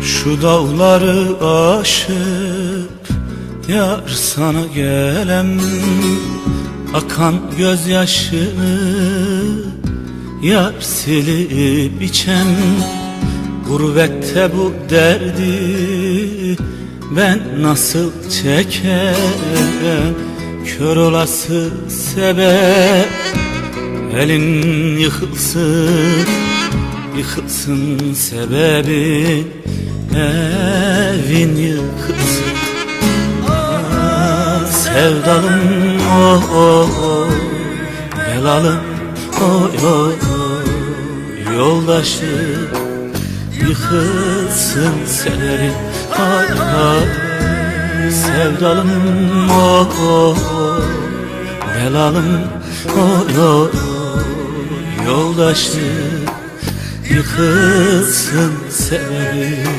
Şu dağları aşıp yar sana gelem, akan gözyaşını yar silip içem. Gurbette bu derdi ben nasıl çekem? Kör olası sebep elin yıkılsın, yıkılsın sebebin evin yıkılsın. Ah, sevdalım oh oh oh, belalım oy oy oy, yoldaşım yıkılsın severim ay ay. Sevdalım oh oh oh, belalım oy oy oy, yoldaşım yıkılsın severim.